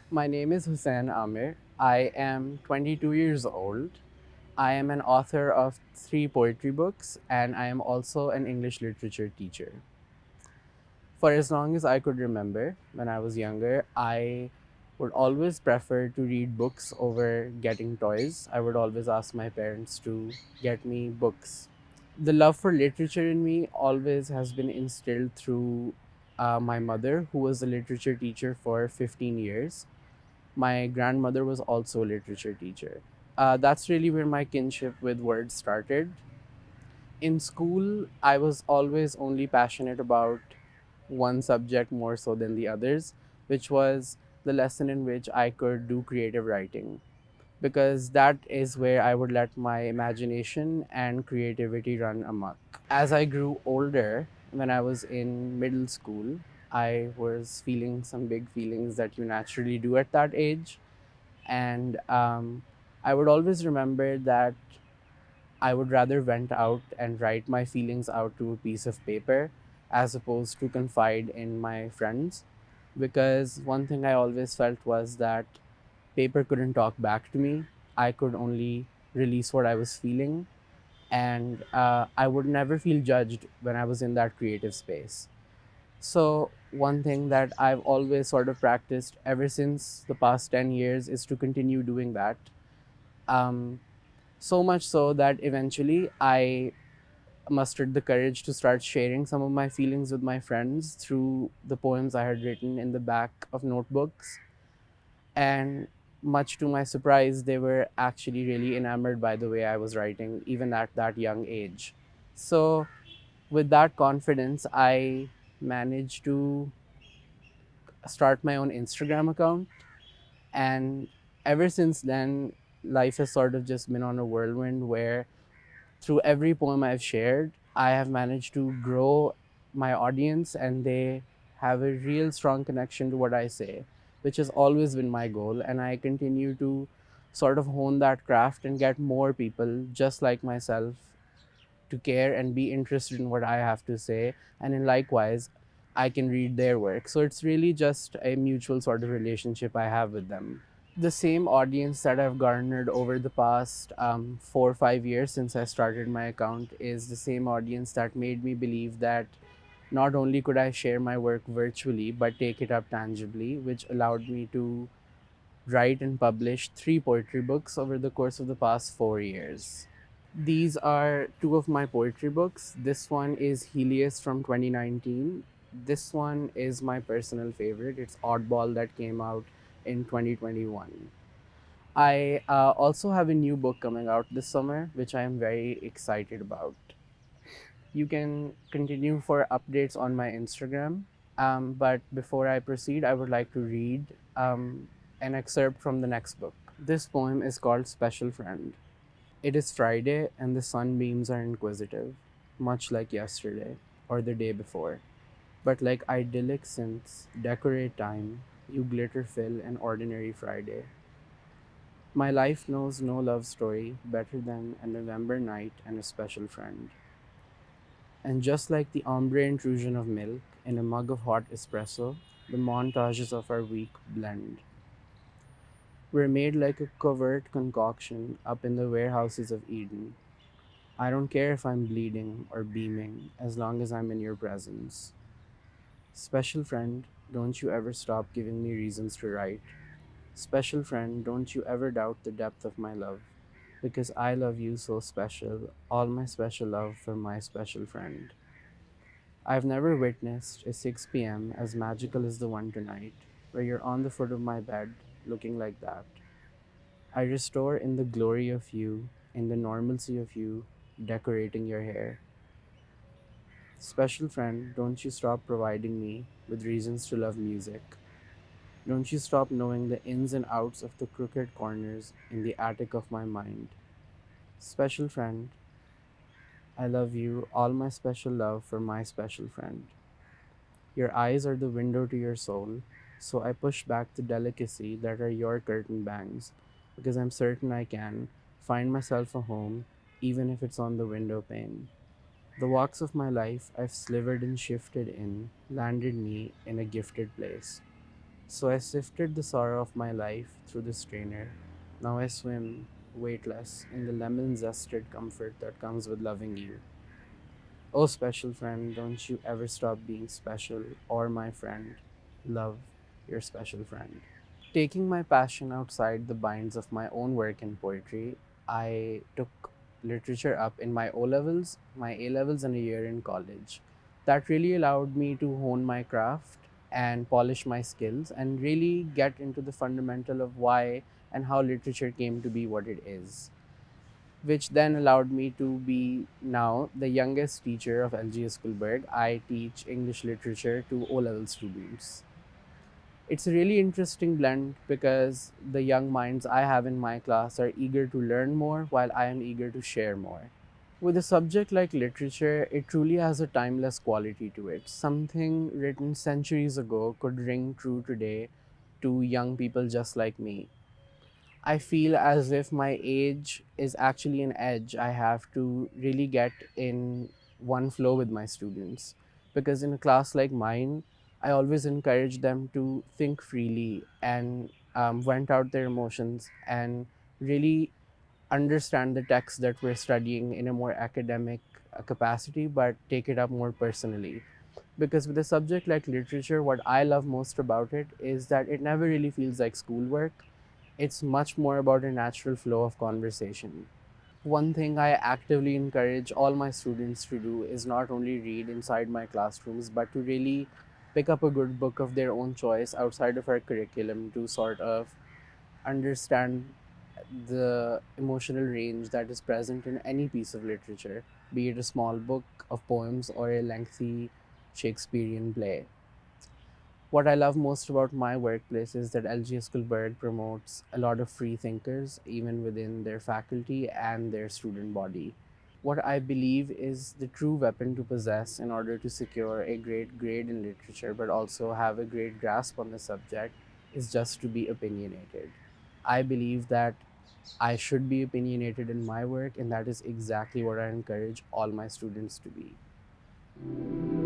My name is Hussain Aamir. I am 22 years old. I am an author of 3 poetry books, and I am also an English literature teacher. For as long as I could remember, when I was younger, I would always prefer to read books over getting toys. I would always ask my parents to get me books. The love for literature in me always has been instilled through my mother, who was a literature teacher for 15 years. My grandmother was also a literature teacher. That's really where my kinship with words started. In school, I was always only passionate about one subject more so than the others, which was the lesson in which I could do creative writing, because that is where I would let my imagination and creativity run amok. As I grew older, when I was in middle school, I was feeling some big feelings that you naturally do at that age. And I would always remember that I would rather vent out and write my feelings out to a piece of paper as opposed to confide in my friends. Because one thing I always felt was that paper couldn't talk back to me. I could only release what I was feeling, and I would never feel judged when I was in that creative space. So, one thing that I've always sort of practiced ever since the past 10 years is to continue doing that. Um, so much so that eventually I mustered the courage to start sharing some of my feelings with my friends through the poems I had written in the back of notebooks. And much to my surprise, they were actually really enamored by the way I was writing, even at that young age. So, with that confidence, I managed to start my own Instagram account. And ever since then, life has sort of just been on a whirlwind where through every poem I've shared, I have managed to grow my audience, and they have a real strong connection to what I say, which has always been my goal. And I continue to sort of hone that craft and get more people just like myself to care and be interested in what I have to say. And in likewise, I can read their work. So it's really just a mutual sort of relationship I have with them. The same audience that I've garnered over the past 4 or 5 years since I started my account is the same audience that made me believe that not only could I share my work virtually, but take it up tangibly, which allowed me to write and publish 3 poetry books over the course of the past 4 years. These are two of my poetry books. This one is Helios from 2019. This one is my personal favorite. It's Oddball that came out in 2021. I also have a new book coming out this summer, which I am very excited about. You can continue for updates on my Instagram. But before I proceed, I would like to read an excerpt from the next book. This poem is called Special Friend. It is Friday, and the sunbeams are inquisitive, much like yesterday or the day before. But like idyllic synths, decorate time, you glitter fill an ordinary Friday. My life knows no love story better than a November night and a special friend. And just like the ombre intrusion of milk in a mug of hot espresso, the montages of our week blend. We're made like a covert concoction up in the warehouses of Eden. I don't care if I'm bleeding or beaming as long as I'm in your presence. Special friend, don't you ever stop giving me reasons to write. Special friend, don't you ever doubt the depth of my love, because I love you so special, all my special love for my special friend. I've never witnessed a 6 p.m. as magical as the one tonight, where you're on the foot of my bed, looking like that. I restore in the glory of you, in the normalcy of you, decorating your hair. Special friend, don't you stop providing me with reasons to love music. Don't you stop knowing the ins and outs of the crooked corners in the attic of my mind. Special friend, I love you, all my special love for my special friend. Your eyes are the window to your soul, so I push back the delicacy that are your curtain bangs, because I'm certain I can find myself a home, even if it's on the window pane. The walks of my life I've slivered and shifted in landed me in a gifted place. So I sifted the sorrow of my life through the strainer. Now I swim, weightless, in the lemon zested comfort that comes with loving you. Oh, special friend, don't you ever stop being special, or my friend. Love, your special friend. Taking my passion outside the binds of my own work in poetry, I took literature up in my O levels, my A levels, and a year in college. That really allowed me to hone my craft and polish my skills and really get into the fundamental of why and how literature came to be what it is, which then allowed me to be now the youngest teacher of LGS Kulberg. I teach English literature to O level students. It's a really interesting blend because the young minds I have in my class are eager to learn more while I am eager to share more. With a subject like literature, it truly has a timeless quality to it. Something written centuries ago could ring true today to young people just like me. I feel as if my age is actually an edge I have to really get in one flow with my students. Because in a class like mine, I always encourage them to think freely and vent out their emotions and really understand the text that we're studying in a more academic capacity, but take it up more personally. Because with a subject like literature, what I love most about it is that it never really feels like schoolwork. It's much more about a natural flow of conversation. One thing I actively encourage all my students to do is not only read inside my classrooms, but to really pick up a good book of their own choice outside of our curriculum to sort of understand the emotional range that is present in any piece of literature, be it a small book of poems or a lengthy Shakespearean play. What I love most about my workplace is that LGS Kulberg promotes a lot of free thinkers, even within their faculty and their student body. What I believe is the true weapon to possess in order to secure a great grade in literature, but also have a great grasp on the subject, is just to be opinionated. I believe that I should be opinionated in my work, and that is exactly what I encourage all my students to be.